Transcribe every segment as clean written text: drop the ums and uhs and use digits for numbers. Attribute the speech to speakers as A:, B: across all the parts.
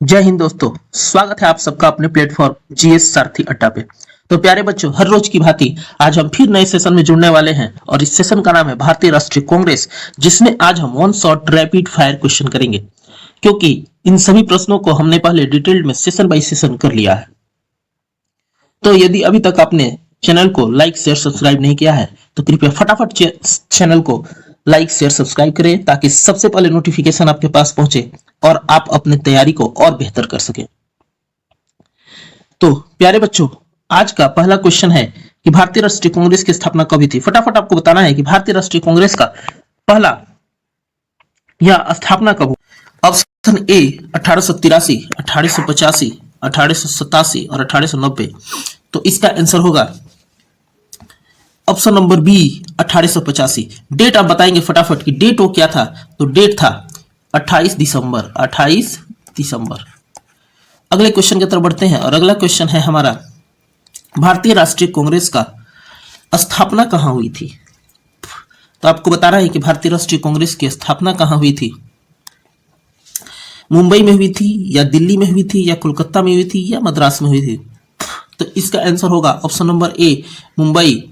A: जय हिंद दोस्तों। स्वागत है आप सबका अपने प्लेटफॉर्म जीएस सारथी अड्डा पे। तो प्यारे बच्चों, हर रोज की भांति आज हम फिर नए सेशन में जुड़ने वाले हैं और इस सेशन का नाम है भारतीय राष्ट्रीय कांग्रेस, जिसमें आज हम one shot rapid fire question करेंगे, क्योंकि इन सभी प्रश्नों को हमने पहले डिटेल्ड में सेशन बाय सेशन कर लिया है। तो यदि अभी तक आपने चैनल को लाइक शेयर सब्सक्राइब नहीं किया है तो कृपया फटाफट चैनल को लाइक शेयर सब्सक्राइब करें, ताकि सबसे पहले नोटिफिकेशन आपके पास पहुंचे और आप अपनी तैयारी को और बेहतर कर सकें। तो प्यारे बच्चों, आज का पहला क्वेश्चन है कि भारतीय राष्ट्रीय कांग्रेस की स्थापना कब हुई थी। फटाफट आपको बताना है कि भारतीय राष्ट्रीय कांग्रेस का पहला या स्थापना कब हुई। ऑप्शन ए 1883, 1885, 1887 और 1890। तो इसका आंसर होगा ऑप्शन नंबर बी 1885। डेट आप बताएंगे फटाफट कि डेट वो क्या था। तो डेट था 28 दिसंबर 28 दिसंबर। अगले क्वेश्चन की तरफ बढ़ते हैं और अगला क्वेश्चन है हमारा, भारतीय राष्ट्रीय कांग्रेस का स्थापना कहां हुई थी। तो आपको बताना है कि भारतीय राष्ट्रीय कांग्रेस की स्थापना कहां हुई थी। मुंबई में हुई थी या दिल्ली में हुई थी या कोलकाता में हुई थी या मद्रास में हुई थी। तो इसका आंसर होगा ऑप्शन नंबर ए मुंबई।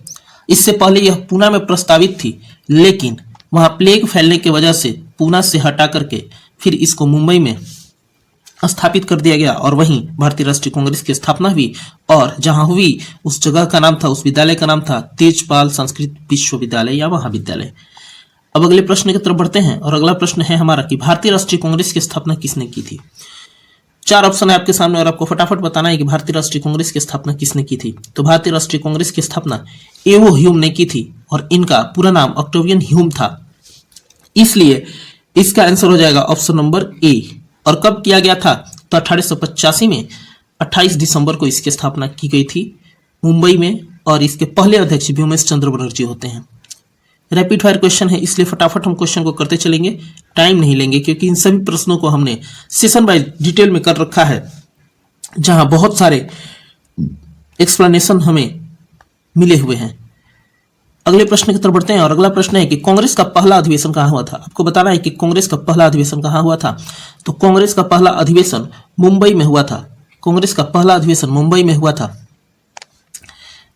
A: इससे पहले यह पूना में प्रस्तावित थी, लेकिन वहां प्लेग फैलने की वजह से पूना से हटा करके फिर इसको मुंबई में स्थापित कर दिया गया और वहीं भारतीय राष्ट्रीय कांग्रेस की स्थापना हुई। और जहां हुई उस जगह का नाम था, उस विद्यालय का नाम था तेजपाल संस्कृत विश्वविद्यालय या महाविद्यालय। अब अगले प्रश्न की तरफ बढ़ते हैं और अगला प्रश्न है हमारा कि भारतीय राष्ट्रीय कांग्रेस की स्थापना किसने की थी। चार ऑप्शन है आपके सामने और आपको फटाफट बताना है कि भारतीय राष्ट्रीय कांग्रेस की स्थापना किसने की थी। तो भारतीय राष्ट्रीय कांग्रेस की स्थापना एवो ह्यूम ने की थी और इनका पूरा नाम ऑक्टेवियन ह्यूम था, इसलिए इसका आंसर हो जाएगा ऑप्शन नंबर ए। और कब किया गया था। तो 1885 में 28 दिसंबर को इसकी स्थापना की गई थी मुंबई में, और इसके पहले अध्यक्ष व्योमेश चंद्र बनर्जी होते हैं। रैपिड फायर क्वेश्चन है, इसलिए फटाफट हम क्वेश्चन को करते चलेंगे, टाइम नहीं लेंगे, क्योंकि इन सभी प्रश्नों को हमने सेशन बाय डिटेल में कर रखा है, जहां बहुत सारे एक्सप्लेनेशन हमें मिले हुए हैं। अगले प्रश्न की तरफ बढ़ते हैं और अगला प्रश्न है कि कांग्रेस का पहला अधिवेशन कहां हुआ था। आपको बताना है कि कांग्रेस का पहला अधिवेशन कहां हुआ था। तो कांग्रेस का पहला अधिवेशन मुंबई में हुआ था। कांग्रेस का पहला अधिवेशन मुंबई में हुआ था।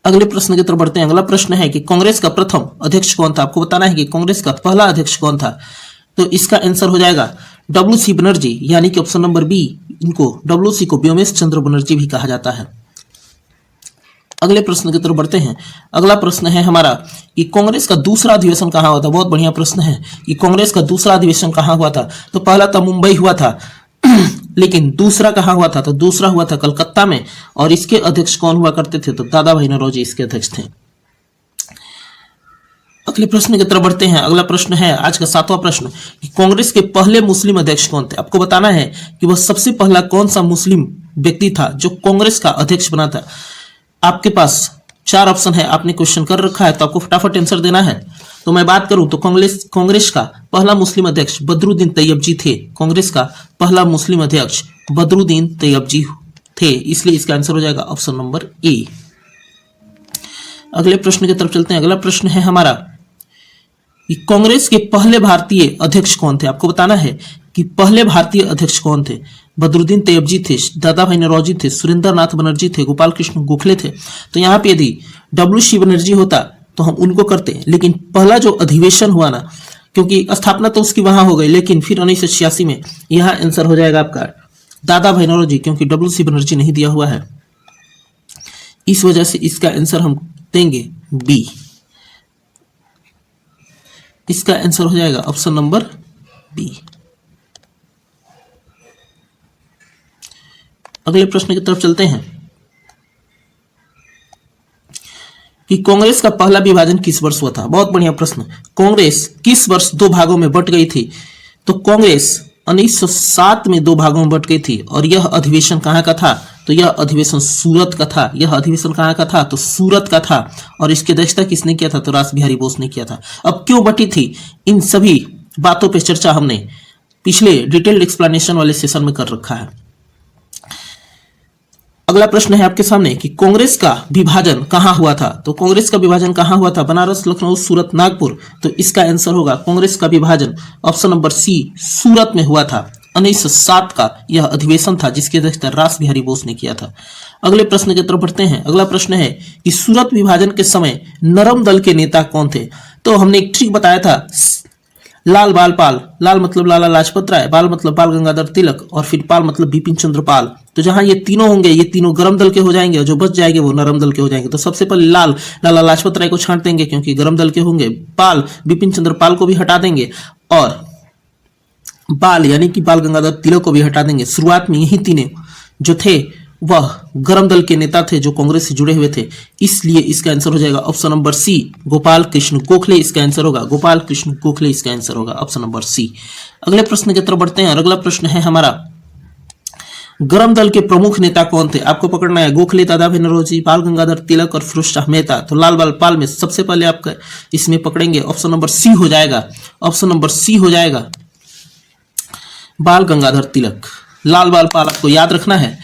A: अगले प्रश्न की तरफ बढ़ते हैं। अगला प्रश्न है कि कांग्रेस का प्रथम अध्यक्ष कौन था। आपको बताना है कि कांग्रेस का पहला अध्यक्ष कौन था। तो इसका आंसर हो जाएगा डब्ल्यू.सी. बनर्जी, यानी कि ऑप्शन नंबर बी। इनको डब्ल्यू.सी. को व्योमेश चंद्र बनर्जी भी कहा जाता है। अगले प्रश्न की तरफ बढ़ते हैं। अगला प्रश्न है हमारा कि कांग्रेस का दूसरा अधिवेशन कहां हुआ था। बहुत बढ़िया प्रश्न है कि कांग्रेस का दूसरा अधिवेशन कहां हुआ था। तो पहला तो मुंबई हुआ था लेकिन दूसरा कहां हुआ था। तो दूसरा हुआ था कलकत्ता में, और इसके अध्यक्ष कौन हुआ करते थे। तो दादा भाई नौरोजी इसके अध्यक्ष थे। अगले प्रश्न की तरफ बढ़ते हैं। अगला प्रश्न है आज का 7वां प्रश्न कि कांग्रेस के पहले मुस्लिम अध्यक्ष कौन थे। आपको बताना है कि वह सबसे पहला कौन सा मुस्लिम व्यक्ति था जो कांग्रेस का अध्यक्ष बना था। आपके पास 4 ऑप्शन है, आपने क्वेश्चन कर रखा है तो आपको फटाफट आंसर देना है। तो मैं बात करूं तो कांग्रेस का पहला मुस्लिम अध्यक्ष बदरुद्दीन तैयबजी थे। कांग्रेस का पहला मुस्लिम अध्यक्ष बदरुद्दीन तैयबजी थे, इसलिए इसका आंसर हो जाएगा ऑप्शन नंबर ए। अगले प्रश्न की तरफ चलते हैं। अगला प्रश्न है हमारा कि कांग्रेस के पहले भारतीय अध्यक्ष कौन थे। आपको बताना है कि पहले भारतीय अध्यक्ष कौन थे। बदरुद्दीन तैयबजी थे, दादा भाई नौरोजी थे, सुरेंद्र नाथ बनर्जी थे, गोपाल कृष्ण गोखले थे। तो यहाँ पे यदि डब्ल्यू.सी. बनर्जी होता तो हम उनको करते, लेकिन पहला जो अधिवेशन हुआ ना, क्योंकि स्थापना तो उसकी वहां हो गई, लेकिन फिर 1986 में यहाँ आंसर हो जाएगा आपका दादा भाई नौरोजी, क्योंकि डब्ल्यू.सी. बनर्जी नहीं दिया हुआ है, इस वजह से इसका आंसर हम देंगे बी। इसका आंसर हो जाएगा ऑप्शन नंबर बी। अगले प्रश्न की तरफ चलते हैं कि कांग्रेस का पहला विभाजन किस वर्ष हुआ था। बहुत बढ़िया प्रश्न। कांग्रेस किस वर्ष 2 भागों में बट गई थी। तो कांग्रेस 1907 में 2 भागों में बट गई थी, और यह अधिवेशन कहां का था। तो यह अधिवेशन सूरत का था। यह अधिवेशन कहां का था। तो सूरत का था, और इसकी अध्यक्षता किसने किया था। तो रास बिहारी बोस ने किया था। अब क्यों बटी थी, इन सभी बातों पर चर्चा हमने पिछले डिटेल्ड एक्सप्लेनेशन वाले सेशन में कर रखा है। अगला प्रश्न है आपके सामने कि कांग्रेस का विभाजन कहां हुआ था। तो कांग्रेस का विभाजन कहां हुआ था। बनारस, लखनऊ, सूरत, नागपुर। तो इसका आंसर होगा कांग्रेस का विभाजन ऑप्शन नंबर सी, सूरत में हुआ था। 1907 का यह अधिवेशन था जिसकी अध्यक्षता रास बिहारी बोस ने किया था। अगले प्रश्न की तरफ बढ़ते हैं। अगला प्रश्न है कि सूरत विभाजन के समय नरम दल के नेता कौन थे। तो हमने एक ट्रिक बताया था, लाल बाल पाल, लाल मतलब लाला लाजपत राय, बाल मतलब बाल गंगाधर तिलक और फिर पाल मतलब बिपिन चंद्र पाल। तो जहां ये तीनों होंगे ये तीनों गरम दल के हो जाएंगे और जो बच जाएंगे वो नरम दल के हो जाएंगे। तो सबसे पहले लाल लाला लाजपत राय को छांट देंगे क्योंकि गरम दल के होंगे, पाल बिपिन चंद्र पाल को भी हटा देंगे और बाल यानी कि बाल गंगाधर तिलक को भी हटा देंगे। शुरुआत में यही तीनों जो थे वह गरम दल के नेता थे जो कांग्रेस से जुड़े हुए थे, इसलिए इसका आंसर हो जाएगा option number C, Gopal Krishna Gokhale इसका आंसर होगा। गोपाल कृष्ण गोखले इसका आंसर होगा, ऑप्शन नंबर सी। अगले प्रश्न की तरफ बढ़ते हैं और अगला प्रश्न है हमारा, गरम दल के प्रमुख नेता कौन थे। आपको पकड़ना है गोखले, दादाभाई नौरोजी, बाल गंगाधर तिलक और फिरोज शाह मेहता। तो लाल बाल पाल में सबसे पहले आपका इसमें पकड़ेंगे, ऑप्शन नंबर सी हो जाएगा, ऑप्शन नंबर सी हो जाएगा बाल गंगाधर तिलक। लाल बाल पाल आपको याद रखना है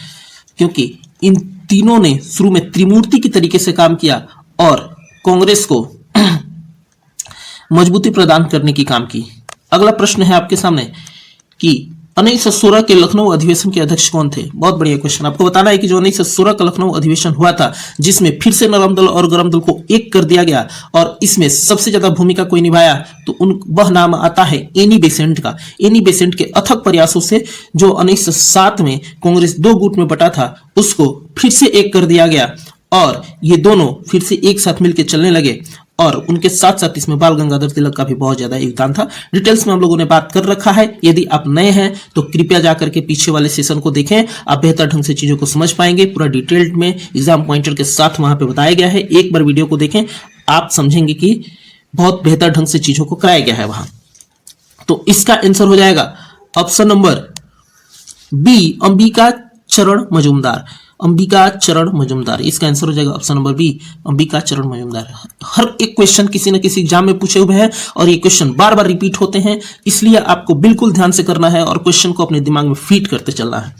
A: क्योंकि इन तीनों ने शुरू में त्रिमूर्ति की तरीके से काम किया और कांग्रेस को मजबूती प्रदान करने की काम की। अगला प्रश्न है आपके सामने कि 1916 के लखनऊ अधिवेशन के अध्यक्ष कौन थे। बहुत बढ़िया क्वेश्चन। आपको बताना है कि जो 1916 का लखनऊ अधिवेशन हुआ था जिसमें फिर से नरम दल और गरम दल को एक कर दिया गया और इसमें सबसे ज्यादा भूमिका कोई निभाया तो वह नाम आता है एनी बेसेंट का। एनी बेसेंट के अथक प्रयासों से जो 1907 में कांग्रेस दो गुट में बटा था उसको फिर से एक कर दिया गया और ये दोनों फिर से एक साथ मिलकर चलने लगे और उनके साथ साथ इसमें बाल गंगाधर तिलक का भी बहुत ज्यादा योगदान था। डिटेल्स में हम लोगों ने बात कर रखा है। यदि आप नए हैं तो कृपया जाकर के पीछे वाले सेशन को देखें, आप बेहतर ढंग से चीजों को समझ पाएंगे। पूरा डिटेल्ड में एग्जाम पॉइंटर के साथ वहां पे बताया गया है। एक बार वीडियो को देखें, आप समझेंगे कि बहुत बेहतर ढंग से चीजों को कराया गया है वहां। तो इसका आंसर हो जाएगा ऑप्शन नंबर बी, अंबिका चरण मजूमदार। अंबिका चरण मजूमदार इसका आंसर हो जाएगा ऑप्शन नंबर बी, अंबिका चरण मजूमदार। हर एक क्वेश्चन किसी न किसी एग्जाम में पूछे हुए हैं और ये क्वेश्चन बार बार रिपीट होते हैं, इसलिए आपको बिल्कुल ध्यान से करना है और क्वेश्चन को अपने दिमाग में फीड करते चलना है।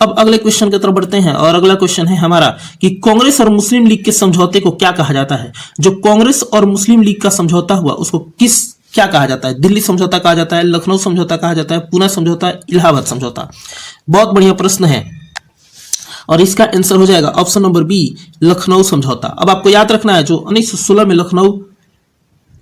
A: अब अगले क्वेश्चन की तरफ बढ़ते हैं और अगला क्वेश्चन है हमारा कि कांग्रेस और मुस्लिम लीग के समझौते को क्या कहा जाता है। जो कांग्रेस और मुस्लिम लीग का समझौता हुआ उसको क्या कहा जाता है। दिल्ली समझौता कहा जाता है, लखनऊ समझौता कहा जाता है, पूना समझौता, इलाहाबाद समझौता। बहुत बढ़िया प्रश्न है और इसका आंसर हो जाएगा ऑप्शन नंबर बी, लखनऊ समझौता। अब आपको याद रखना है जो 1916 में लखनऊ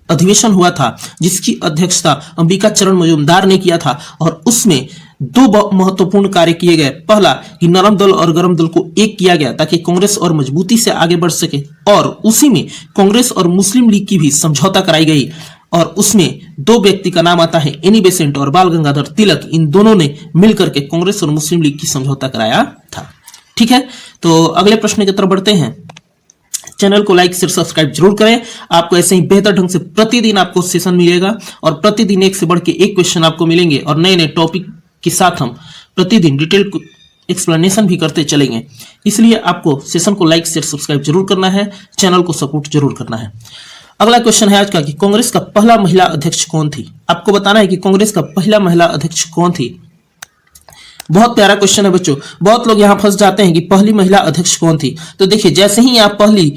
A: अधिवेशन हुआ था जिसकी अध्यक्षता अंबिका चरण मजूमदार ने किया था और उसमें दो महत्वपूर्ण कार्य किए गए। पहला कि नरम दल और गरम दल को एक किया गया ताकि कांग्रेस और मजबूती से आगे बढ़ सके और उसी में कांग्रेस और मुस्लिम लीग की भी समझौता कराई गई और उसमें दो व्यक्ति का नाम आता है एनी बेसेंट और बाल गंगाधर तिलक। इन दोनों ने मिलकर के कांग्रेस और मुस्लिम लीग की समझौता कराया था। ठीक है, तो अगले प्रश्न की तरफ बढ़ते हैं। चैनल को लाइक शेयर सब्सक्राइब जरूर करें। आपको ऐसे ही बेहतर ढंग से प्रतिदिन आपको सेशन मिलेगा और प्रतिदिन एक से बढ़ के एक क्वेश्चन आपको मिलेंगे और नए नए टॉपिक के साथ हम प्रतिदिन डिटेल एक्सप्लेनेशन भी करते चलेंगे। इसलिए आपको सेशन को लाइक शेयर सब्सक्राइब जरूर करना है, चैनल को सपोर्ट जरूर करना है। अगला क्वेश्चन है आज का कि कांग्रेस का पहला महिला अध्यक्ष कौन थी। आपको बताना है कि कांग्रेस का पहला महिला अध्यक्ष कौन थी। बहुत प्यारा क्वेश्चन है बच्चों। बहुत लोग यहां फंस जाते हैं कि पहली महिला अध्यक्ष कौन थी। तो देखिए, जैसे ही आप पहली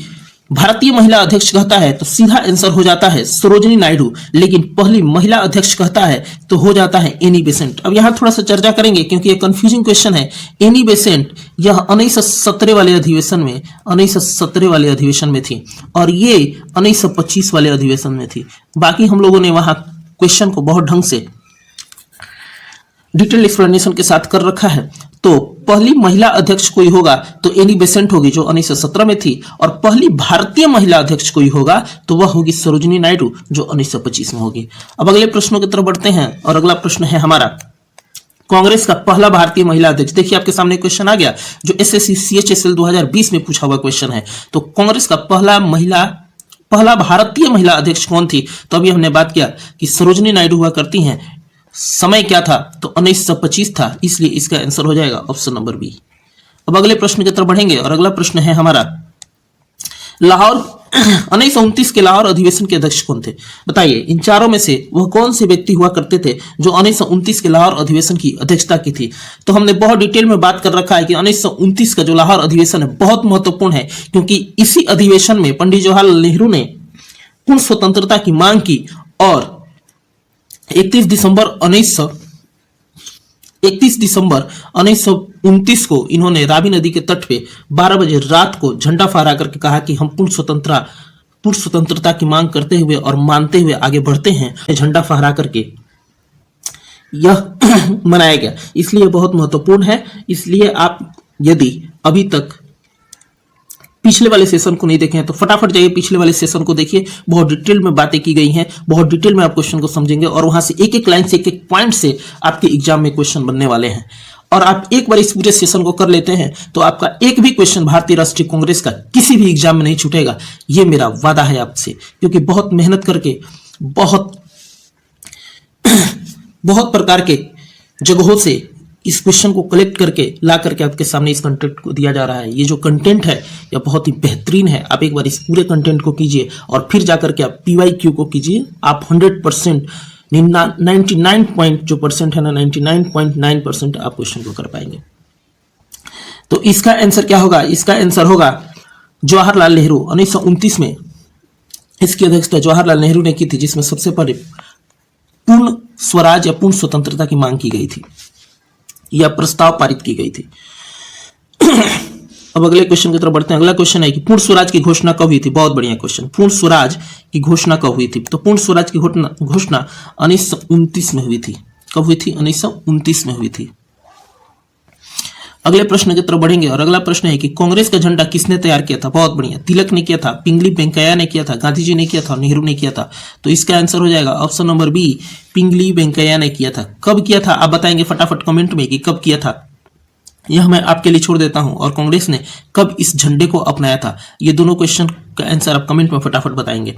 A: भारतीय महिला अध्यक्ष कहता है तो सीधा आंसर हो जाता है सरोजिनी नायडू, लेकिन पहली महिला अध्यक्ष कहता है तो हो जाता है एनी बेसेंट। अब यहां थोड़ा सा चर्चा करेंगे क्योंकि ये कंफ्यूजिंग क्वेश्चन है। एनी बेसेंट यह 1917 वाले अधिवेशन में थी और ये 1925 वाले अधिवेशन में थी। बाकी हम लोगों ने वहां क्वेश्चन को बहुत ढंग से डिटेल एक्सप्लेनेशन के साथ कर रखा है। तो पहली महिला अध्यक्ष कोई होगा तो एनी बेसेंट होगी जो 1917 में थी और पहली भारतीय महिला अध्यक्ष कोई होगा तो वह होगी सरोजिनी नायडू जो 1925 में होगी। अब अगले प्रश्नों की तरफ बढ़ते हैं और अगला प्रश्न है हमारा कांग्रेस का पहला भारतीय महिला अध्यक्ष। देखिए, आपके सामने क्वेश्चन आ गया जो एसएससी CHSL 2020 में पूछा हुआ क्वेश्चन है। तो कांग्रेस का पहला भारतीय महिला अध्यक्ष कौन थी। तो अभी हमने बात किया कि सरोजिनी नायडू हुआ करती हैं। समय क्या था तो 1925 था, इसलिए इसका आंसर हो जाएगा ऑप्शन नंबर बी। अब अगले प्रश्न की तरफ बढ़ेंगे और अगला प्रश्न है हमारा लाहौर 1929 के लाहौर अधिवेशन के अध्यक्ष कौन थे। बताइए, इन चारों में से वह कौन से व्यक्ति हुआ करते थे जो 1929 के लाहौर अधिवेशन की अध्यक्षता की थी। तो हमने बहुत डिटेल में बात कर रखा है कि 1929 का जो लाहौर अधिवेशन है बहुत महत्वपूर्ण है क्योंकि इसी अधिवेशन में पंडित जवाहरलाल नेहरू ने पूर्ण स्वतंत्रता की मांग की और 31 दिसंबर 31 दिसंबर 1929 को इन्होंने रावी नदी के तट पे 12 बजे रात को झंडा फहरा करके कहा कि हम पूर्ण स्वतंत्रता की मांग करते हुए और मानते हुए आगे बढ़ते हैं। झंडा फहरा करके यह मनाया गया, इसलिए बहुत महत्वपूर्ण है। इसलिए आप यदि अभी तक पिछले वाले सेशन को नहीं देखे हैं तो फटाफट जाइए पिछले वाले सेशन को देखिए, बहुत डिटेल में बातें की गई हैं, बहुत डिटेल में आप क्वेश्चन को समझेंगे और वहां से एक एक लाइन से एक एक पॉइंट से आपके एग्जाम में क्वेश्चन बनने वाले हैं। और आप एक बार इस पूरे सेशन को कर लेते हैं तो आपका एक भी क्वेश्चन भारतीय राष्ट्रीय कांग्रेस का किसी भी एग्जाम में नहीं छूटेगा, ये मेरा वादा है आपसे, क्योंकि बहुत मेहनत करके बहुत प्रकार के जगहों से इस क्वेश्चन को कलेक्ट करके ला करके आपके सामने इस कंटेंट को दिया जा रहा है। ये जो कंटेंट है यह बहुत ही बेहतरीन है। आप एक बार इस पूरे कंटेंट को कीजिए और फिर जाकर के आप PYQ को कीजिए, आप 100% 99 जो परसेंट है ना 99.9% आप क्वेश्चन को कर पाएंगे। तो इसका आंसर क्या होगा? इसका आंसर होगा जवाहरलाल नेहरू 1929 में इसकी अध्यक्षता जवाहरलाल नेहरू ने की थी, जिसमें सबसे पहले पूर्ण स्वराज या पूर्ण स्वतंत्रता की मांग की गई थी या प्रस्ताव पारित की गई थी। अब अगले क्वेश्चन की तरफ बढ़ते हैं। अगला क्वेश्चन है कि पूर्ण स्वराज की घोषणा कब हुई थी? बहुत बढ़िया क्वेश्चन। पूर्ण स्वराज की घोषणा कब हुई थी? तो पूर्ण स्वराज की घोषणा 1929 में हुई थी। कब हुई थी? 1929 में हुई थी। अगले प्रश्न की तरफ बढ़ेंगे और अगला प्रश्न है कि कांग्रेस का झंडा किसने तैयार किया था? बहुत बढ़िया, तिलक ने किया था, पिंगली वेंकैया ने किया था, गांधी जी ने किया था, नेहरू ने किया था। तो इसका आंसर हो जाएगा ऑप्शन नंबर बी, पिंगली वेंकैया ने किया था। कब किया था आप बताएंगे फटाफट कमेंट में कि कब किया था, यह मैं आपके लिए छोड़ देता हूं। और कांग्रेस ने कब इस झंडे को अपनाया था, ये दोनों क्वेश्चन का आंसर आप कमेंट में फटाफट बताएंगे।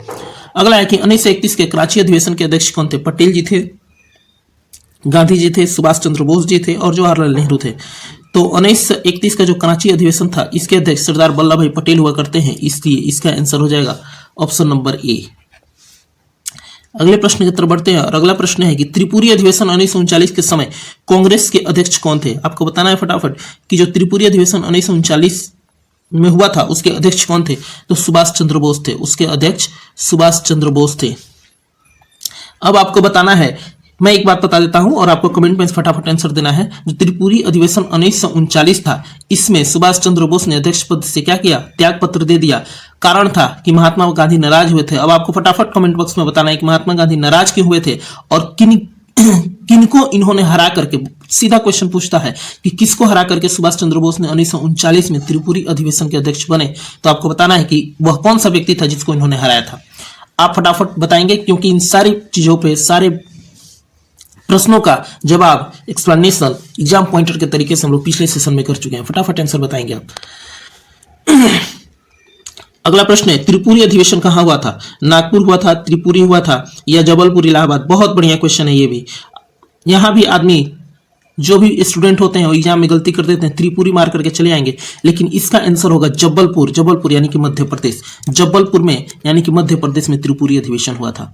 A: अगला है कि 1931 के कराची अधिवेशन के अध्यक्ष कौन थे? पटेल जी थे, गांधी जी थे, सुभाष चंद्र बोस जी थे और जवाहरलाल नेहरू थे। तो 1931 का जो कराची अधिवेशन था इसके अध्यक्ष सरदार वल्लभ भाई पटेल हुआ करते हैं, इसलिए इसका आंसर हो जाएगा ऑप्शन नंबर ए। अगले प्रश्न की तरफ बढ़ते हैं और अगला प्रश्न है कि त्रिपुरी अधिवेशन 1939 के समय कांग्रेस के अध्यक्ष कौन थे? आपको बताना है फटाफट कि जो त्रिपुरी अधिवेशन 1939 में हुआ था उसके अध्यक्ष कौन थे? तो सुभाष चंद्र बोस थे, उसके अध्यक्ष सुभाष चंद्र बोस थे। अब आपको बताना है, मैं एक बात बता देता हूं और आपको कमेंट में फटाफट आंसर देना है। जो त्रिपुरी अधिवेशन 1939 था इसमें सुभाष चंद्र बोस ने अध्यक्ष पद से क्या किया? त्याग पत्र दे दिया। कारण था कि महात्मा गांधी नाराज हुए थे। अब आपको फटाफट कमेंट बॉक्स में बताना है कि महात्मा गांधी नाराज क्यों हुए थे और किनको इन्होंने हरा करके, सीधा क्वेश्चन पूछता है कि किसको हरा करके सुभाष चंद्र बोस ने 1939 में त्रिपुरी अधिवेशन के अध्यक्ष बने। तो आपको बताना है कि वह कौन सा व्यक्ति था जिसको इन्होंने हराया था। आप फटाफट बताएंगे, क्योंकि इन सारी चीजों पे, सारे प्रश्नों का जवाब एक्सप्लेनेशन एग्जाम पॉइंटर के तरीके से हम लोग पिछले सेशन में कर चुके हैं। फटाफट आंसर बताएंगे आप। अगला प्रश्न है त्रिपुरी अधिवेशन कहां हुआ था? नागपुर हुआ था, त्रिपुरी हुआ था या जबलपुर इलाहाबाद? बहुत बढ़िया क्वेश्चन है ये भी। यहां भी आदमी, जो भी स्टूडेंट होते हैं वो एग्जाम में गलती कर देते हैं, त्रिपुरी मार करके चले आएंगे, लेकिन इसका आंसर होगा जबलपुर। जबलपुर यानी कि मध्य प्रदेश। जबलपुर में यानी कि मध्य प्रदेश में त्रिपुरी अधिवेशन हुआ था।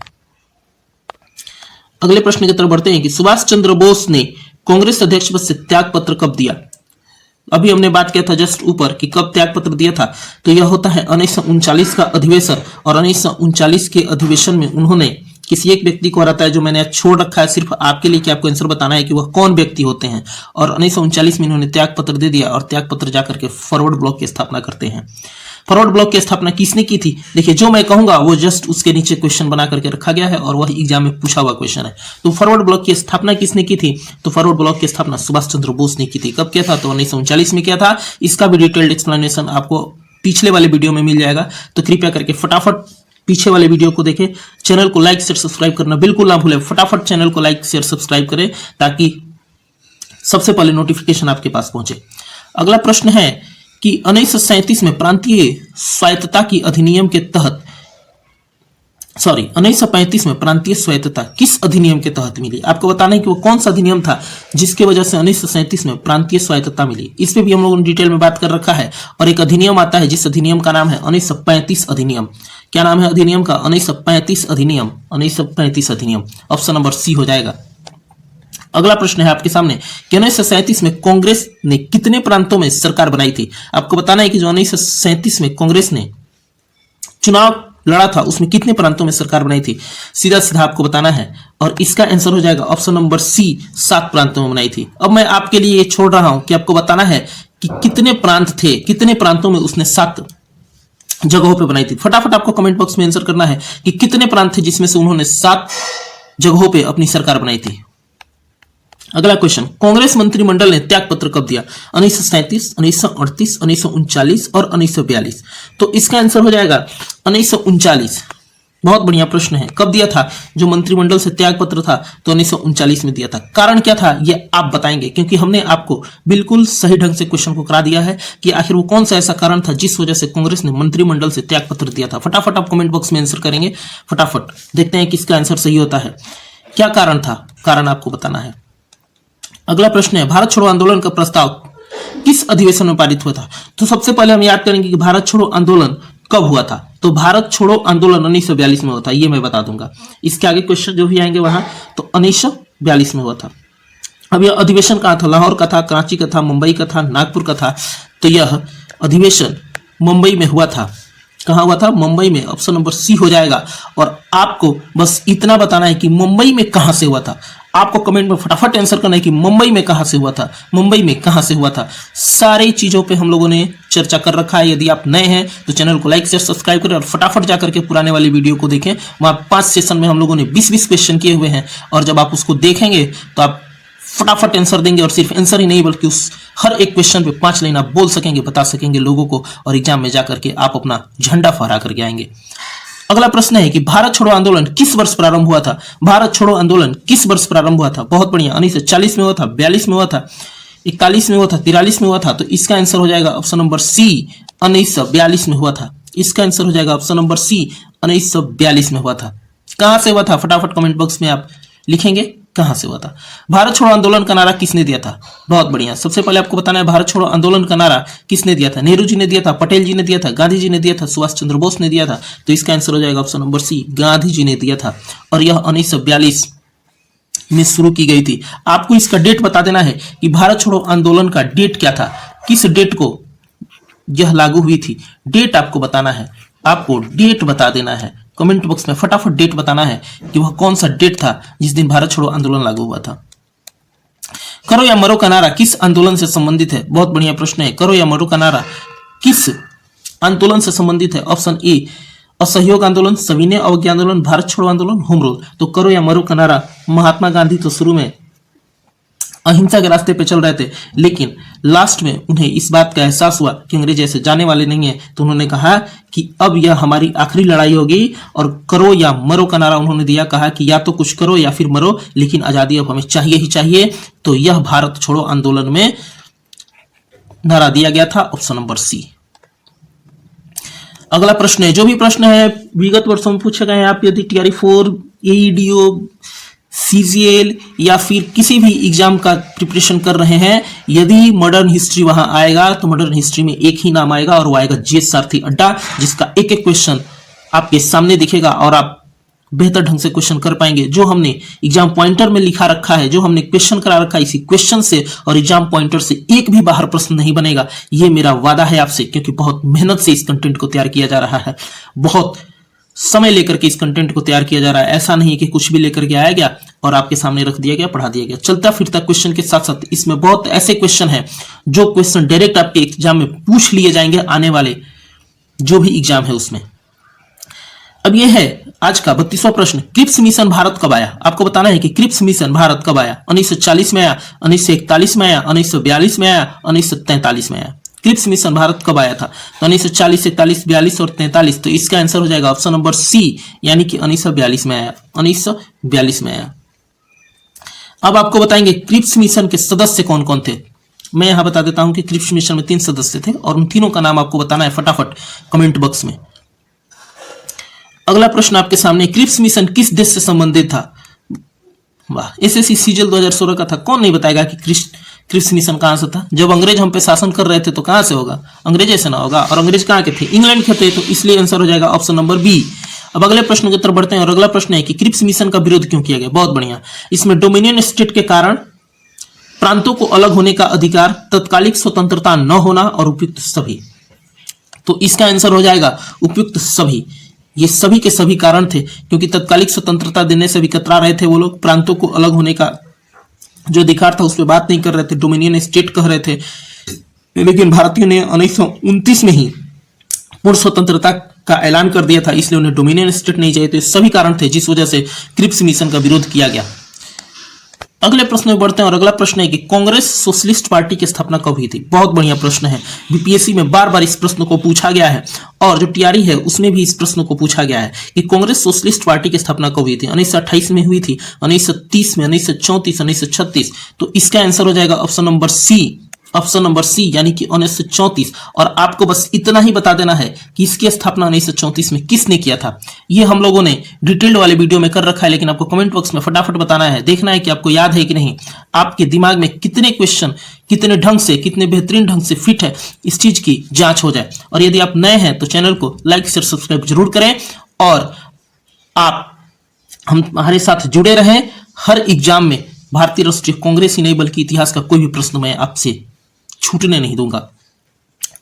A: अगले प्रश्न की तरफ बढ़ते हैं कि सुभाष चंद्र बोस ने कांग्रेस अध्यक्ष पद से त्याग पत्र कब दिया? अभी हमने बात किया था जस्ट ऊपर कि कब त्याग पत्र दिया था, तो यह होता है 1939 का अधिवेशन। और 1939 के अधिवेशन में उन्होंने किसी एक व्यक्ति को हराता है, जो मैंने छोड़ रखा है सिर्फ आपके लिए कि आपको आंसर बताना है कि वह कौन व्यक्ति होते हैं। और 1939 में इन्होंने त्याग पत्र दे दिया और त्याग पत्र जाकर के फॉरवर्ड ब्लॉक की स्थापना करते हैं। फॉरवर्ड ब्लॉक की स्थापना किसने की थी? देखिए, जो मैं कहूंगा वो जस्ट उसके नीचे क्वेश्चन बना करके रखा गया है और वही एग्जाम में पूछा हुआ क्वेश्चन है। तो फॉरवर्ड ब्लॉक की स्थापना किसने की थी? तो फॉरवर्ड ब्लॉक की स्थापना सुभाष चंद्र बोस ने की थी। कब किया था? तो 1939 में किया था। इसका भी डिटेल्ड एक्सप्लेनेशन आपको पिछले वाले वीडियो में मिल जाएगा, तो कृपया करके फटाफट पीछे वाले वीडियो को देखें। चैनल को लाइक शेयर सब्सक्राइब करना बिल्कुल ना भूलें। फटाफट चैनल को लाइक शेयर सब्सक्राइब करें ताकि सबसे पहले नोटिफिकेशन आपके पास पहुंचे। अगला प्रश्न है कि 1937 में प्रांतीय स्वायत्तता की अधिनियम के तहत 1935 में प्रांतीय स्वायत्तता किस अधिनियम के तहत मिली? आपको बताना है कि वो कौन सा अधिनियम था जिसके वजह से 1937 में प्रांतीय स्वायत्तता मिली। इस पे भी हम लोगों ने डिटेल में बात कर रखा है। और एक अधिनियम आता है जिस अधिनियम का नाम है 1935 अधिनियम। क्या नाम है अधिनियम का? 1935 अधिनियम। 1935 अधिनियम ऑप्शन नंबर सी हो जाएगा। अगला प्रश्न है आपके सामने कि 1937 में कांग्रेस ने कितने प्रांतों में सरकार बनाई थी? आपको बताना है कि जो 1937 में कांग्रेस ने चुनाव लड़ा था उसमें कितने प्रांतों में सरकार बनाई थी? सीधा सीधा आपको बताना है और इसका आंसर हो जाएगा ऑप्शन नंबर सी, 7 प्रांतों में बनाई थी। अब मैं आपके लिए ये छोड़ रहा हूं कि आपको बताना है कि कितने प्रांत थे, कितने प्रांतों में उसने 7 जगहों पे बनाई थी। फटाफट आपको कमेंट बॉक्स में आंसर करना है कि कितने प्रांत थे जिसमें से उन्होंने 7 जगहों पे अपनी सरकार बनाई थी। अगला क्वेश्चन, कांग्रेस मंत्रिमंडल ने त्याग पत्र कब दिया? 1937, 1938, 1939 और 1942। तो इसका आंसर हो जाएगा 1939। बहुत बढ़िया प्रश्न है। कब दिया था जो मंत्रिमंडल से त्याग पत्र था? तो 1939 में दिया था। कारण क्या था ये आप बताएंगे, क्योंकि हमने आपको बिल्कुल सही ढंग से क्वेश्चन को करा दिया है कि आखिर वो कौन सा ऐसा कारण था जिस वजह से कांग्रेस ने मंत्रिमंडल से त्याग पत्र दिया था। फटाफट आप कमेंट बॉक्स में आंसर करेंगे। फटाफट देखते हैं किसका आंसर सही होता है। क्या कारण था? कारण आपको बताना है। अगला प्रश्न है, भारत छोड़ो आंदोलन का प्रस्ताव किस अधिवेशन में पारित हुआ था? तो सबसे पहले हम याद करेंगे कि भारत छोड़ो आंदोलन कब हुआ था। तो भारत छोड़ो आंदोलन 1942 में हुआ था, ये मैं बता दूंगा। इसके आगे क्वेश्चन जो भी आएंगे वहां, तो 1942 में हुआ था। अब यह अधिवेशन कहाँ था? लाहौर का था, कराची का था, मुंबई का था, नागपुर का था। तो यह अधिवेशन मुंबई में हुआ था। कहाँ हुआ था? मुंबई में। ऑप्शन नंबर सी हो जाएगा। और आपको बस इतना बताना है कि मुंबई में कहां से हुआ था। आपको कमेंट में फटाफट आंसर करना है कि मुंबई में कहां से हुआ था, मुंबई में कहां से हुआ था। सारी चीजों पे हम लोगों ने चर्चा कर रखा है। यदि आप नए हैं तो चैनल को लाइक शेयर सब्सक्राइब करें और फटाफट जाकर के पुराने वाली वीडियो को देखें। वहां 5 सेशन में हम लोगों ने 20-20 क्वेश्चन किए हुए हैं और जब आप उसको देखेंगे तो आप फटाफट आंसर देंगे और सिर्फ आंसर ही नहीं बल्कि उस हर एक क्वेश्चन पे 5 लाइन आप बोल सकेंगे, बता सकेंगे लोगों को और एग्जाम में जाकर के आप अपना झंडा फहरा करके आएंगे। अगला प्रश्न है कि भारत छोड़ो आंदोलन किस वर्ष प्रारंभ हुआ था? भारत छोड़ो आंदोलन किस वर्ष प्रारंभ हुआ था? बहुत बढ़िया। 1940 में हुआ था, 42 में हुआ था, 41 में हुआ था, 43 में हुआ था। तो इसका आंसर हो जाएगा ऑप्शन नंबर सी, 1942 में हुआ था। इसका आंसर हो जाएगा ऑप्शन नंबर सी, 1942 में हुआ था। कहां से हुआ था? फटाफट कमेंट बॉक्स में आप लिखेंगे कहां से हुआ था। भारत छोड़ो आंदोलन का नारा किसने दिया था? बहुत बढ़िया। सबसे पहले आपको बताना है भारत छोड़ो आंदोलन का नारा किसने दिया था? नेहरू जी ने दिया था, पटेल जी ने दिया था, गांधी जी ने दिया था, सुभाष चंद्र बोस ने दिया था। तो इसका आंसर हो जाएगा ऑप्शन नंबर सी, गांधी जी ने दिया था। और यह 1942 में शुरू की गई थी। आपको इसका डेट बता देना है कि भारत छोड़ो आंदोलन का डेट क्या था, किस डेट को यह लागू हुई थी। डेट आपको बताना है, आपको डेट बता देना है। कमेंट बॉक्स में फटाफट डेट बताना है कि वह कौन सा डेट था जिस दिन भारत छोड़ो आंदोलन लागू हुआ था। करो या मरो का नारा किस आंदोलन से संबंधित है? बहुत बढ़िया प्रश्न है। करो या मरो का नारा किस आंदोलन से संबंधित है? ऑप्शन ए, असहयोग आंदोलन, सविनय अवज्ञा आंदोलन, भारत छोड़ो आंदोलन, होम रूल। तो करो या मरो का नारा, महात्मा गांधी तो शुरू में अहिंसा के रास्ते पे चल रहे थे, लेकिन लास्ट में उन्हें इस बात का एहसास हुआ कि अंग्रेज ऐसे जाने वाले नहीं है, तो उन्होंने कहा कि अब यह हमारी आखिरी लड़ाई होगी और करो या मरो का नारा उन्होंने दिया। कहा कि या तो कुछ करो या फिर मरो, लेकिन आजादी अब हमें चाहिए ही चाहिए। तो यह भारत छोड़ो आंदोलन में नारा दिया गया था, ऑप्शन नंबर सी। अगला प्रश्न है, जो भी प्रश्न है विगत वर्षों में पूछे गए हैं, आप यदि टीआरई 4, एईडीओ, सीजीएल या फिर किसी भी एग्जाम का प्रिपरेशन कर रहे हैं, यदि मॉडर्न हिस्ट्री वहां आएगा तो मॉडर्न हिस्ट्री में एक ही नाम आएगा और वो आएगा जीएस सारथी अड्डा, जिसका एक एक क्वेश्चन आपके सामने दिखेगा और आप बेहतर ढंग से क्वेश्चन कर पाएंगे। जो हमने एग्जाम पॉइंटर में लिखा रखा है, जो हमने क्वेश्चन करा रखा है, इसी क्वेश्चन से और एग्जाम पॉइंटर से एक भी बाहर प्रश्न नहीं बनेगा। ये मेरा वादा है आपसे, क्योंकि बहुत मेहनत से इस कंटेंट को तैयार किया जा रहा है, बहुत समय लेकर के इस कंटेंट को तैयार किया जा रहा है। ऐसा नहीं कि कुछ भी लेकर के आया गया और आपके सामने रख दिया गया, पढ़ा दिया गया। चलता फिरता क्वेश्चन के साथ साथ इसमें बहुत ऐसे क्वेश्चन हैं जो क्वेश्चन डायरेक्ट आपके एग्जाम में पूछ लिए जाएंगे, आने वाले जो भी एग्जाम है उसमें। अब यह है आज का 32वां प्रश्न, क्रिप्स मिशन भारत कब आया? आपको बताना है कि क्रिप्स मिशन भारत कब आया। 1940 में आया, 1941 में आया, 1942 में आया, 1943 में आया। क्रिप्स मिशन भारत कब आया था? तो 1940, 41, 42 और 43। तो इसका आंसर हो जाएगा ऑप्शन नंबर सी, यानी कि 1942 में आया, 1942 में आया। अब आपको बताएंगे क्रिप्स मिशन के सदस्य कौन कौन थे। मैं यहां बता देता हूं कि क्रिप्स मिशन में 3 सदस्य थे और उन तीनों का नाम आपको बताना है फटाफट कमेंट बॉक्स में। अगला प्रश्न आपके सामने, क्रिप्स मिशन किस देश से संबंधित था? वाह, एसएससी सीजीएल 2016 का था। कौन नहीं बताएगा कि क्रिप्स मिशन कहां से था? जब अंग्रेज हम पे शासन कर रहे थे तो कहां से होगा? अंग्रेज से ना होगा। और अंग्रेज कहां के थे? इंग्लैंड के थे, तो इसलिए आंसर हो जाएगा ऑप्शन नंबर बी। अब अगले प्रश्न की तरफ बढ़ते हैं और अगला प्रश्न है कि क्रिप्स मिशन का विरोध क्यों किया गया? बहुत बढ़िया। इसमें डोमिनियन स्टेट के कारण, प्रांतों को अलग होने का अधिकार, तत्कालिक स्वतंत्रता न होना और उपयुक्त सभी। तो इसका आंसर हो जाएगा उपयुक्त सभी। ये सभी के सभी कारण थे, क्योंकि तत्कालिक स्वतंत्रता देने से भी कतरा रहे थे वो लोग। प्रांतों को अलग होने का जो अधिकार था उस पर बात नहीं कर रहे थे, डोमिनियन स्टेट कह रहे थे। लेकिन भारतीयों ने 1929 में ही पूर्ण स्वतंत्रता का ऐलान कर दिया था, इसलिए उन्हें डोमिनियन स्टेट नहीं चाहिए। तो ये सभी कारण थे जिस वजह से क्रिप्स मिशन का विरोध किया गया। अगले प्रश्न में बढ़ते हैं और अगला प्रश्न है कि कांग्रेस सोशलिस्ट पार्टी की स्थापना कब हुई थी। बहुत बढ़िया प्रश्न है, बीपीएससी में बार बार इस प्रश्न को पूछा गया है और जो टीआरई है उसमें भी इस प्रश्न को पूछा गया है कि कांग्रेस सोशलिस्ट पार्टी की स्थापना कब हुई थी। 1928 में हुई थी, 1930 में, 1934, 1936। तो इसका आंसर हो जाएगा option number C, option number C यानी कि 1934। और आपको बस इतना ही बता देना है कि इसकी स्थापना 1934 में किसने किया था। ये हम लोगों ने डिटेल्ड वाले वीडियो में कर रखा है, लेकिन आपको कमेंट बॉक्स में फटाफट बताना है, देखना है कि आपको याद है कि नहीं, आपके दिमाग में कितने क्वेश्चन कितने ढंग से, कितने बेहतरीन ढंग से फिट है, इस चीज की जांच हो जाए। और यदि आप नए हैं तो चैनल को लाइक शेयर सब्सक्राइब जरूर करें और आप हमारे साथ जुड़े रहें। हर एग्जाम में भारतीय राष्ट्रीय कांग्रेस ही नहीं बल्कि इतिहास का कोई भी प्रश्न मैं आपसे छूटने नहीं दूंगा।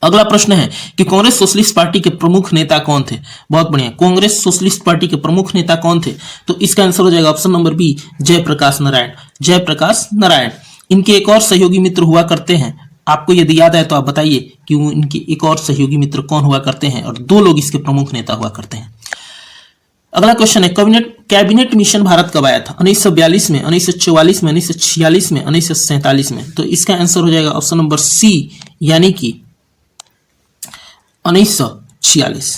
A: अगला प्रश्न है कि कांग्रेस सोशलिस्ट पार्टी के प्रमुख नेता कौन थे। बहुत बढ़िया, कांग्रेस सोशलिस्ट पार्टी के प्रमुख नेता कौन थे। तो इसका आंसर हो जाएगा option number B, Jayaprakash Narayan. Jayaprakash Narayan. इनके एक और सहयोगी मित्र हुआ करते हैं, आपको यदि याद है तो आप बताइए कि इनके एक और सहयोगी मित्र कौन हुआ करते हैं, और 2 लोग इसके प्रमुख नेता हुआ करते हैं। अगला क्वेश्चन है कैबिनेट मिशन भारत कब आया था। 1942 में, 1944 में, 1946 में, 1947 में। तो इसका आंसर हो जाएगा ऑप्शन नंबर सी यानी कि 1946।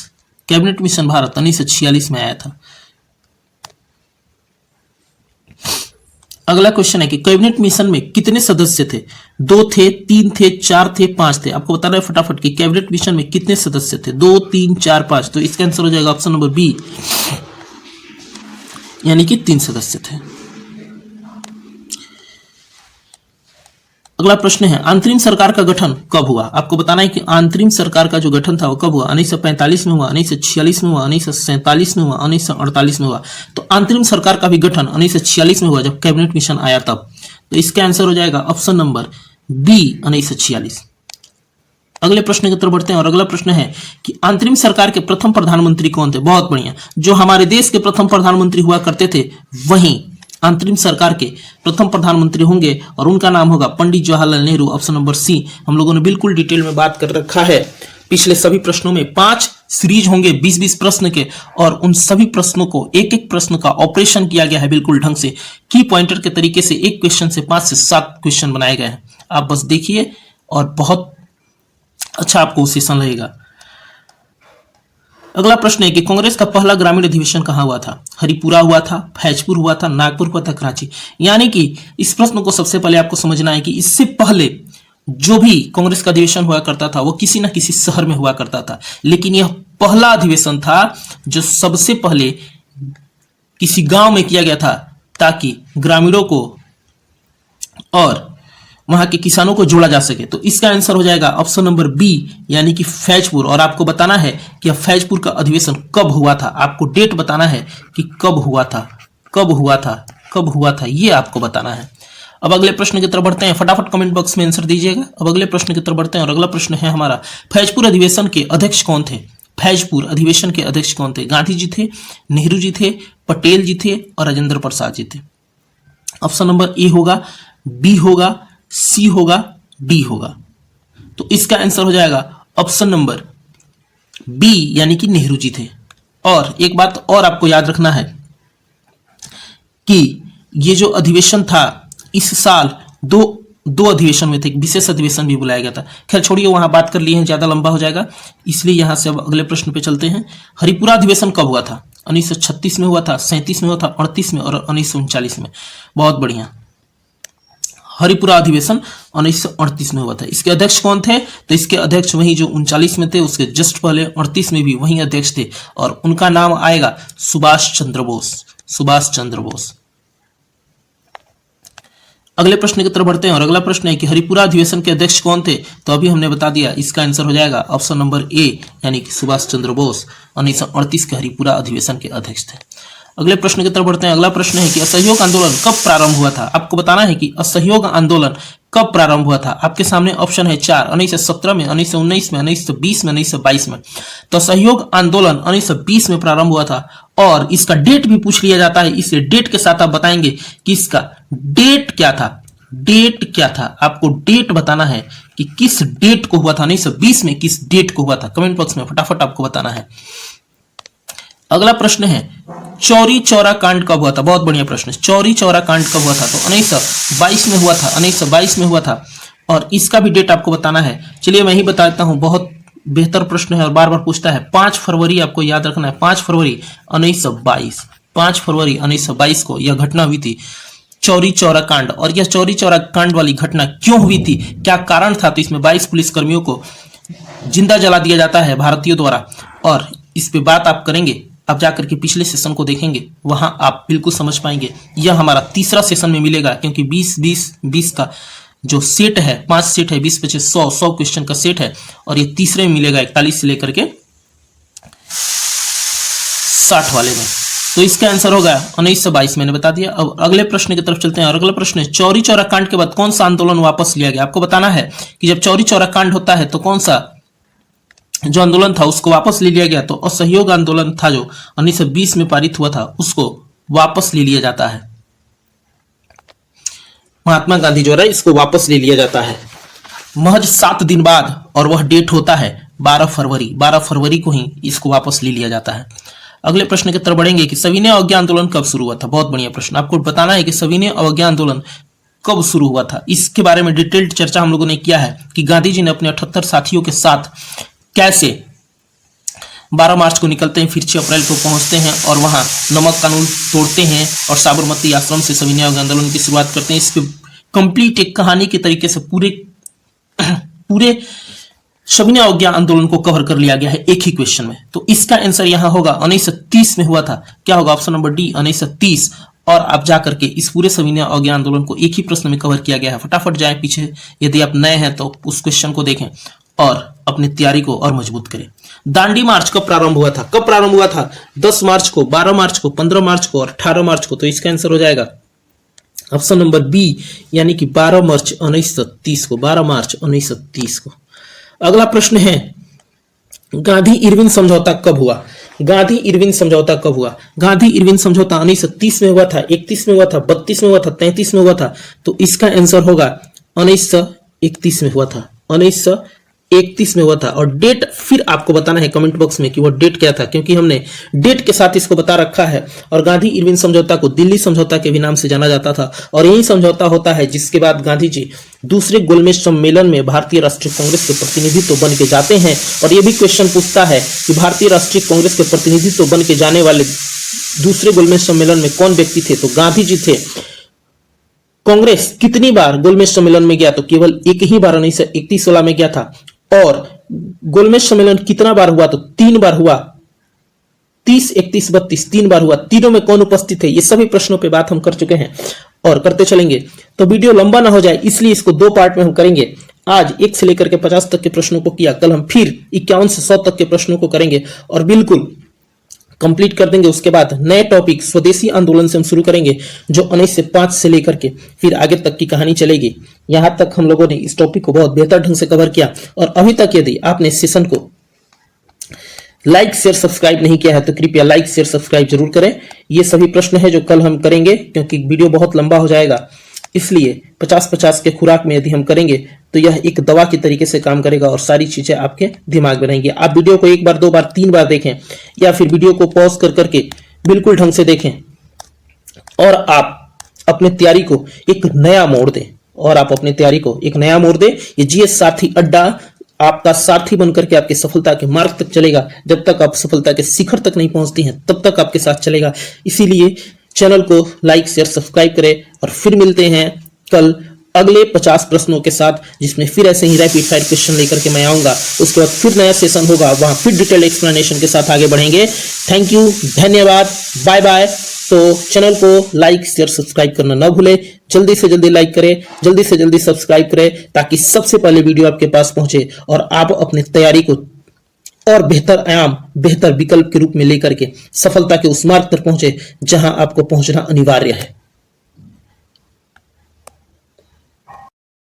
A: कैबिनेट मिशन भारत 1946 में आया था। अगला क्वेश्चन है कि कैबिनेट मिशन में कितने सदस्य थे। 2 थे, 3 थे, 4 थे, 5 थे। आपको बताना है फटाफट कि कैबिनेट मिशन में कितने सदस्य थे। 2, 3, 4, 5। तो इसका आंसर हो जाएगा ऑप्शन नंबर बी यानी कि 3 सदस्य थे। अगला प्रश्न है अंतरिम सरकार का गठन कब हुआ। आपको बताना है कि अंतरिम सरकार का जो गठन था वो कब हुआ। 1945 में हुआ, 1946 में हुआ, 1947 में हुआ, 1948 में हुआ। तो अंतरिम सरकार का भी गठन 1946 में हुआ जब कैबिनेट मिशन आया तब। तो इसका आंसर हो जाएगा ऑप्शन नंबर बी 1946। अगले प्रश्न की तरफ बढ़ते हैं और अगला प्रश्न है कि अंतरिम सरकार के प्रथम प्रधानमंत्री कौन थे। बहुत बढ़िया, जो हमारे देश के प्रथम प्रधानमंत्री हुआ करते थे वहीं अंतरिम सरकार के प्रथम प्रधानमंत्री होंगे और उनका नाम होगा Pandit Jawaharlal Nehru. Option number C. हम लोगों ने बिल्कुल डिटेल में बात कर रखा है। पिछले सभी प्रश्नों में 5 सीरीज होंगे 20-20 प्रश्न के, और उन सभी प्रश्नों को एक एक प्रश्न का ऑपरेशन किया गया है बिल्कुल ढंग से। की पॉइंटर के तरीके से एक क्वेश्चन से 5 से 7 क्वेश्चन बनाए गए हैं। आप बस देखिए और बहुत अच्छा आपको सेशन लगेगा। अगला प्रश्न है कि कांग्रेस का पहला ग्रामीण अधिवेशन कहां हुआ था। हरिपुरा हुआ था, फैजपुर हुआ था, नागपुर हुआ था, कराची। यानी कि इस प्रश्न को सबसे पहले आपको समझना है कि इससे पहले जो भी कांग्रेस का अधिवेशन हुआ करता था वो किसी न किसी शहर में हुआ करता था, लेकिन यह पहला अधिवेशन था जो सबसे पहले किसी गांव में किया गया था ताकि ग्रामीणों को और वहां के किसानों को जोड़ा जा सके। तो इसका आंसर हो जाएगा ऑप्शन नंबर बी यानी कि फैजपुर। और आपको बताना है कि फैजपुर का अधिवेशन कब हुआ था। आपको डेट बताना है कि कब हुआ था, कब हुआ था, कब हुआ था, ये आपको बताना है। अब अगले प्रश्न की तरफ बढ़ते हैं, फटाफट कमेंट बॉक्स में आंसर दीजिएगा। अब अगले प्रश्न की तरफ बढ़ते हैं और अगला प्रश्न है हमारा फैजपुर अधिवेशन के अध्यक्ष कौन थे। फैजपुर अधिवेशन के अध्यक्ष कौन थे। गांधी जी थे, नेहरू जी थे, पटेल जी थे और राजेंद्र प्रसाद जी थे। ऑप्शन नंबर ए होगा, बी होगा, सी होगा, डी होगा। तो इसका आंसर हो जाएगा ऑप्शन नंबर बी यानी कि नेहरू जी थे। और एक बात और आपको याद रखना है कि ये जो अधिवेशन था इस साल दो अधिवेशन में थे, विशेष अधिवेशन भी बुलाया गया था। खैर छोड़िए, वहां बात कर लिए हैं, ज्यादा लंबा हो जाएगा, इसलिए यहां से अब अगले प्रश्न पे चलते हैं। हरिपुरा अधिवेशन कब हुआ था। 1936 में हुआ था, 37 में हुआ था, 38 में और 1939 में। बहुत बढ़िया, हरिपुरा अधिवेशन 1938 में हुआ था। इसके अध्यक्ष कौन थे। तो इसके अध्यक्ष वही जो 39 में थे, उसके जस्ट पहले 38 में भी वही अध्यक्ष थे और उनका नाम आएगा सुभाष चंद्र बोस। सुभाष चंद्र बोस। अगले प्रश्न की तरफ बढ़ते हैं और अगला प्रश्न है कि हरिपुरा अधिवेशन के अध्यक्ष कौन थे। तो अभी हमने बता दिया, इसका आंसर हो जाएगा ऑप्शन नंबर ए यानी कि सुभाष चंद्र बोस 1938 के हरिपुरा अधिवेशन के अध्यक्ष थे। अगले प्रश्न की तरफ बढ़ते हैं। अगला प्रश्न है कि असहयोग आंदोलन कब प्रारंभ हुआ था। आपको बताना है कि असहयोग आंदोलन कब प्रारंभ हुआ था? आपके सामने ऑप्शन है 4, 1917 में, 1919 में, 1920 में, 1922 में। तो असहयोग आंदोलन 1920 में प्रारंभ हुआ था और इसका डेट भी पूछ लिया जाता है, इसलिए डेट के साथ आप बताएंगे कि इसका डेट क्या था। डेट क्या था, आपको डेट बताना है कि किस डेट को हुआ था, 1920 में किस डेट को हुआ था। कमेंट बॉक्स में फटाफट आपको बताना है। अगला प्रश्न है चौरी चौरा कांड कब हुआ था? बहुत बढ़िया प्रश्न है। चौरी चौरा कांड कब हुआ था? तो 1922 में हुआ था, 1922 में हुआ था और इसका भी डेट आपको बताना है। चलिए मैं ही बता देता हूं, बहुत बेहतर प्रश्न है और बार बार पूछता है। 5 फरवरी आपको याद रखना है, 5 फरवरी 1922, 5 फरवरी 1922 को यह घटना हुई थी, चौरी चौरा कांड। और यह चौरी चौरा कांड वाली घटना क्यों हुई थी, क्या कारण था? तो इसमें 22 पुलिसकर्मियों को जिंदा जला दिया जाता है भारतीयों द्वारा और इस पे बात आप करेंगे। आप जाकर के पिछले सेशन को देखेंगे, वहां आप बिल्कुल समझ पाएंगे। यह हमारा तीसरा सेशन में मिलेगा क्योंकि 20 का जो सेट है, 5 सेट है, 20 25 100 क्वेश्चन का सेट है और ये तीसरे में मिलेगा 41 से लेकर के 60 वाले में। तो इसका आंसर होगा 1922, मैंने बता दिया। अब अगले प्रश्न की तरफ चलते हैं और अगला प्रश्न है चौरी चौरा कांड के बाद कौन सा आंदोलन वापस लिया गया? आपको बताना है कि जब चौरी चौरा कांड होता है तो कौन सा जो आंदोलन था उसको वापस ले लिया गया। तो असहयोग आंदोलन था जो 1920 में पारित हुआ था, उसको वापस ले लिया जाता है। महात्मा गांधी द्वारा इसको वापस ले लिया जाता है महज 7 दिन बाद और वह डेट होता है 12 फरवरी। 12 फरवरी को ही इसको वापस ले लिया जाता है। अगले प्रश्न की तरफ बढ़ेंगे कि सविनय अवज्ञा आंदोलन कब शुरू हुआ था? बहुत बढ़िया प्रश्न। आपको बताना है कि सविनय अवज्ञा आंदोलन कब शुरू हुआ था। इसके बारे में डिटेल्ड चर्चा हम लोगों ने किया है कि गांधी जी ने अपने 78 साथियों के साथ कैसे 12 मार्च को निकलते हैं, फिर 6 अप्रैल को पहुंचते हैं और वहां नमक कानून तोड़ते हैं और साबरमती आश्रम से सविनय अवज्ञा आंदोलन की शुरुआत करते हैं। इस पे कंप्लीट एक कहानी के तरीके से पूरे सविनय अवज्ञा आंदोलन को कवर कर लिया गया है एक ही क्वेश्चन में। तो इसका आंसर यहां होगा 1930 में हुआ था। क्या होगा? Option number D 1930। और आप जाकर के इस पूरे सविनय अवज्ञा आंदोलन को एक ही प्रश्न में कवर किया गया है। फटाफट जाएं पीछे, यदि आप नए हैं तो उस क्वेश्चन को देखें और अपनी तैयारी को और मजबूत करें। दांडी मार्च कब प्रारंभ हुआ था? कब प्रारंभ हुआ था? 10 मार्च को, 12 मार्च को, 15 मार्च को और 18 मार्च को। तो इसका आंसर हो जाएगा ऑप्शन नंबर बी, यानी कि 12 मार्च 1930 को, 12 मार्च 1930 को। अगला प्रश्न है गांधी इरविन समझौता कब हुआ? गांधी इरविन समझौता कब हुआ? गांधी इरविन समझौता 1930 में हुआ था, 31 में हुआ था, 32 में हुआ था, 33 में हुआ था। तो इसका आंसर होगा 1931 में हुआ था, 1931 में हुआ था। और डेट फिर आपको बताना है कमेंट बॉक्स में कि वो डेट क्या था, क्योंकि हमने डेट के साथ इसको बता रखा है। और गांधी इरविन समझौता को दिल्ली समझौता के भी नाम से जाना जाता था और यही समझौता होता है जिसके बाद गांधी जी दूसरे गोलमेज सम्मेलन में भारतीय राष्ट्रीय कांग्रेस के प्रतिनिधित्व बन के जाते हैं। और ये भी क्वेश्चन पूछता है कि भारतीय राष्ट्रीय कांग्रेस के प्रतिनिधित्व बन के जाने वाले दूसरे गोलमेज सम्मेलन में कौन व्यक्ति थे? तो गांधी जी थे। कांग्रेस कितनी बार गोलमेज सम्मेलन में गया? तो केवल एक ही बार 1931 वाला में गया था। और गोलमेज सम्मेलन कितना बार हुआ? तो 3 बार हुआ, 30, 31, 32, 3 बार हुआ। तीनों में कौन उपस्थित है? ये सभी प्रश्नों पे बात हम कर चुके हैं और करते चलेंगे। तो वीडियो लंबा ना हो जाए इसलिए इसको 2 पार्ट में हम करेंगे। आज 1 से लेकर के 50 तक के प्रश्नों को किया, कल हम फिर 51 से 100 तक के प्रश्नों को करेंगे और बिल्कुल कंप्लीट कर देंगे। उसके बाद नए टॉपिक स्वदेशी आंदोलन से हम शुरू करेंगे जो 1905 से लेकर के फिर आगे तक की कहानी चलेगी। यहां तक हम लोगों ने इस टॉपिक को बहुत बेहतर ढंग से कवर किया। और अभी तक यदि आपने इस सेशन को लाइक शेयर सब्सक्राइब नहीं किया है तो कृपया लाइक शेयर सब्सक्राइब जरूर करें। ये सभी प्रश्न है जो कल हम करेंगे, क्योंकि वीडियो बहुत लंबा हो जाएगा, इसलिए 50-50 के खुराक में यदि हम करेंगे तो यह एक दवा की तरीके से काम करेगा और सारी चीजें आपके दिमाग में रहेंगी। आप वीडियो को 1 बार 2 बार 3 बार देखें या फिर वीडियो को पॉज कर करके बिल्कुल ढंग से देखें और आप अपने तैयारी को एक नया मोड़ दें। ये जीएस सारथी अड्डा आपका सारथी बनकर के आपके सफलता के मार्ग तक चलेगा। जब तक आप सफलता के शिखर तक नहीं पहुंचती हैं तब तक आपके साथ चलेगा। इसीलिए चैनल को लाइक शेयर सब्सक्राइब करें और फिर मिलते हैं कल अगले 50 प्रश्नों के साथ, जिसमें फिर ऐसे ही रैपिड फायर क्वेश्चन लेकर के मैं आऊंगा। उसके बाद फिर नया सेशन होगा, वहां फिर डिटेल एक्सप्लेनेशन के साथ आगे बढ़ेंगे। थैंक यू, धन्यवाद, बाय बाय। तो चैनल को लाइक शेयर सब्सक्राइब करना ना भूलें। जल्दी से जल्दी लाइक करें, जल्दी से जल्दी सब्सक्राइब करें ताकि सबसे पहले वीडियो आपके पास पहुंचे और आप अपनी तैयारी को और बेहतर आयाम, बेहतर विकल्प के रूप में लेकर के सफलता के उस मार्ग तक पहुंचे जहां आपको पहुंचना अनिवार्य है।